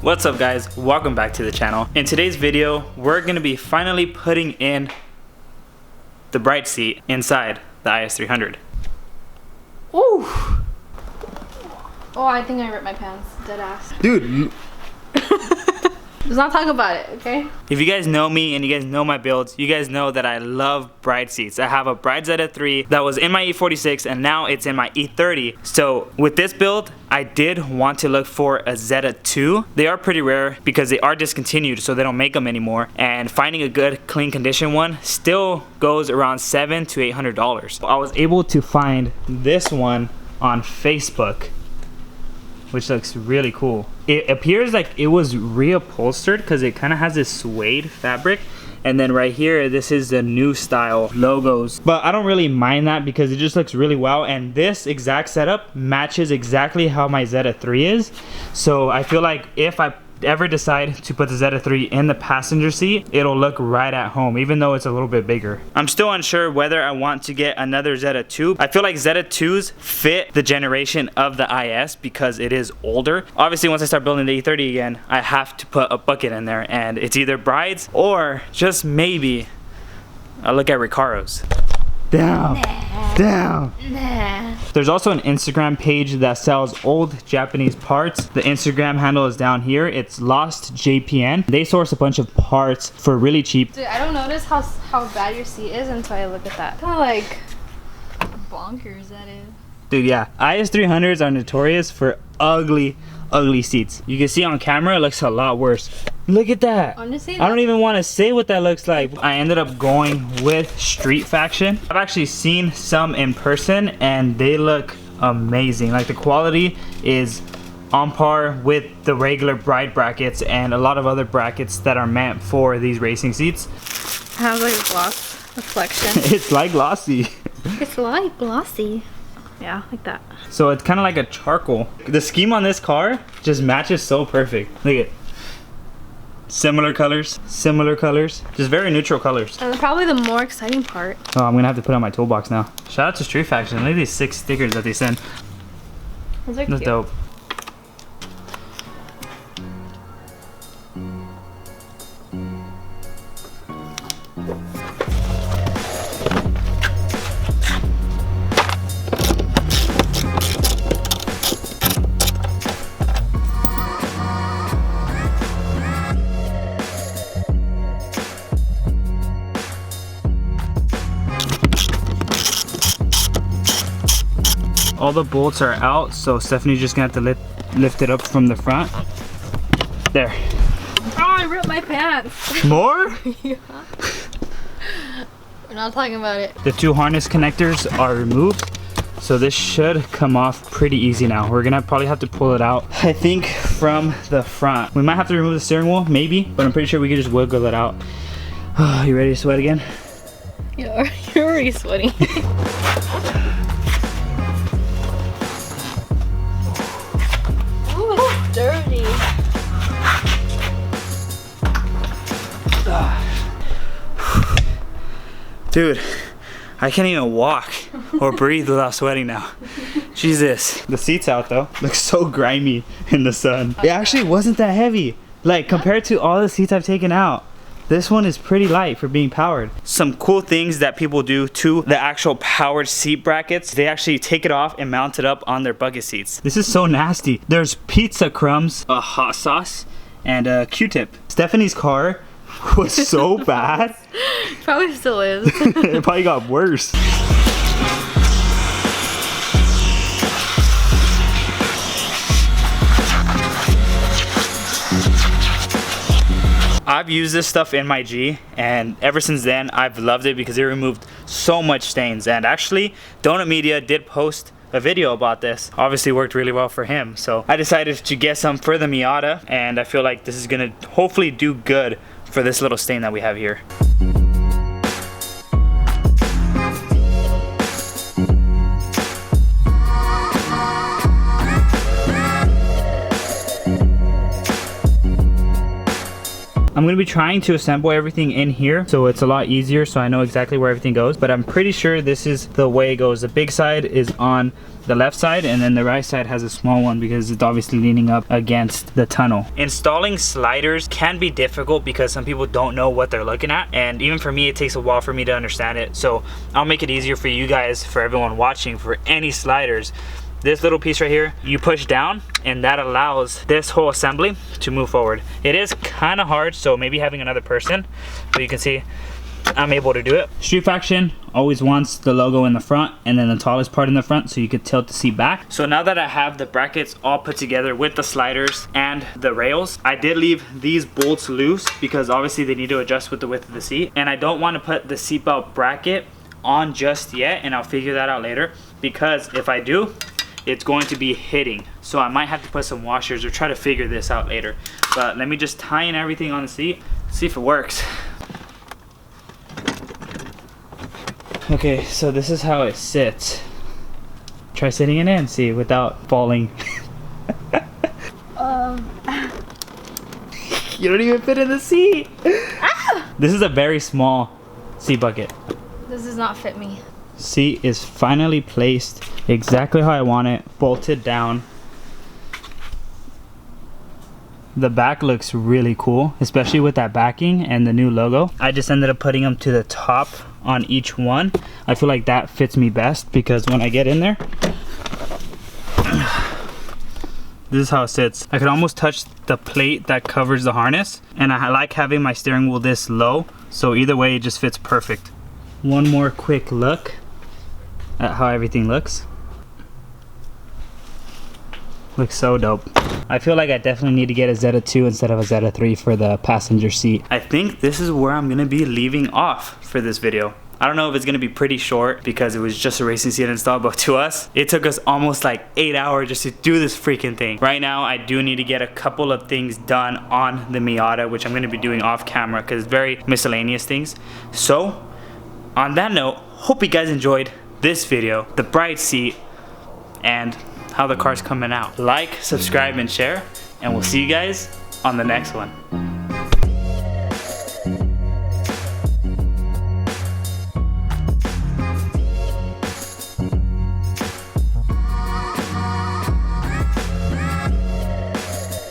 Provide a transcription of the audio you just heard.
What's up guys, welcome back to the channel. In today's video, we're going to be finally putting in the BRIDE seat inside the IS300. Ooh! Oh, I think I ripped my pants. Dead ass. Dude, Let's not talk about it, okay? if you guys know me and you guys know my builds, you guys know that I love BRIDE seats. I have a BRIDE Zeta III that was in my E46 and now it's in my E30. So with this build, I did want to look for a Zeta II. They are pretty rare because they are discontinued, so they don't make them anymore. And finding a good, clean condition one still goes around $700 to $800. I was able to find this one on Facebook, which looks really cool. It appears like it was reupholstered because it kind of has this suede fabric. And then right here, this is the new style logos. But I don't really mind that because it just looks really well. And this exact setup matches exactly how my Zeta III is. So I feel like if I ever decide to put the Zeta III in the passenger seat, it'll look right at home, even though it's a little bit bigger. I'm still unsure whether I want to get another Zeta II. I feel like Zeta IIs fit the generation of the IS because it is older. Obviously, once I start building the E30 again, I have to put a bucket in there, and it's either BRIDE's or just maybe I'll look at Recaro's. Down. Nah. Down. Nah. There's also an Instagram page that sells old Japanese parts. The Instagram handle is down here. It's Lost JPN. They source a bunch of parts for really cheap. Dude, I don't notice how bad your seat is until I look at that. Kind of like bonkers that is. Dude, yeah. IS300s are notorious for ugly seats. You can see on camera it looks a lot worse. Look at that. Honestly, I don't even want to say what that looks like. I ended up going with Street Faction. I've actually seen some in person and they look amazing. Like the quality is on par with the regular BRIDE brackets and a lot of other brackets that are meant for these racing seats. it has like gloss reflection. It's like glossy. It's like glossy. Yeah, like that. So it's kind of like a charcoal. The scheme on this car just matches so perfect. Look at it. Similar colors, just very neutral colors. And probably the more exciting part. Oh, I'm gonna have to put on my toolbox now. Shout out to Street Faction. Look at these 6 stickers that they send. Those are That's cute. dope. All the bolts are out, so Stephanie's just gonna have to lift it up from the front. There. Oh, I ripped my pants. More? Yeah. We're not talking about it. The 2 harness connectors are removed, so this should come off pretty easy now. We're gonna probably have to pull it out, I think, from the front. We might have to remove the steering wheel, maybe, but I'm pretty sure we can just wiggle it out. You ready to sweat again? You're already sweating. Dirty. Dude, I can't even walk or breathe without sweating now. Jesus. The seat's out though. Looks so grimy in the sun. It actually wasn't that heavy. Like compared to all the seats I've taken out, this one is pretty light for being powered. Some cool things that people do to the actual powered seat brackets, they actually take it off and mount it up on their bucket seats. This is so nasty. There's pizza crumbs, a hot sauce, and a Q-tip. Stephanie's car was so bad. Probably still is. It probably got worse. I've used this stuff in my G, and ever since then I've loved it because it removed so much stains. And actually Donut Media did post a video about this. Obviously worked really well for him, so I decided to get some for the Miata, and I feel like this is gonna hopefully do good for this little stain that we have here. I'm I'm gonna be trying to assemble everything in here so it's a lot easier, so I know exactly where everything goes, but I'm pretty sure this is the way it goes. The big side is on the left side, and then the right side has a small one because it's obviously leaning up against the tunnel. Installing sliders can be difficult because some people don't know what they're looking at, and even for me it takes a while for me to understand it, so I'll make it easier for you guys, for everyone watching. For any sliders, this little piece right here, you push down and that allows this whole assembly to move forward. It is kind of hard, so maybe having another person, but you can see I'm able to do it. Street Faction always wants the logo in the front and then the tallest part in the front so you could tilt the seat back. So now that I have the brackets all put together with the sliders and the rails, I did leave these bolts loose because obviously they need to adjust with the width of the seat, and I don't want to put the seatbelt bracket on just yet, and I'll figure that out later, because if I do, it's going to be hitting, so I might have to put some washers or try to figure this out later. But let me just tie in everything on the seat, see if it works. Okay, so this is how it sits. Try sitting in it and see without falling. You don't even fit in the seat. This is a very small seat bucket. This does not fit me. Seat is finally placed exactly how I want it, bolted down. The back looks really cool, especially with that backing and the new logo. I just ended up putting them to the top on each one. I feel like that fits me best because when I get in there, this is how it sits. I could almost touch the plate that covers the harness, and I like having my steering wheel this low, so either way it just fits perfect. One more quick look at how everything looks. Looks so dope. I feel like I definitely need to get a Zeta 2 instead of a Zeta 3 for the passenger seat. I think this is where I'm gonna be leaving off for this video. I don't know if it's gonna be pretty short because it was just a racing seat install, but to us, it took us almost like 8 hours just to do this freaking thing. Right now, I do need to get a couple of things done on the Miata, which I'm gonna be doing off camera because it's very miscellaneous things. So, on that note, hope you guys enjoyed this video, the BRIDE seat, and how the car's coming out. Like, subscribe, and share, and we'll see you guys on the next one.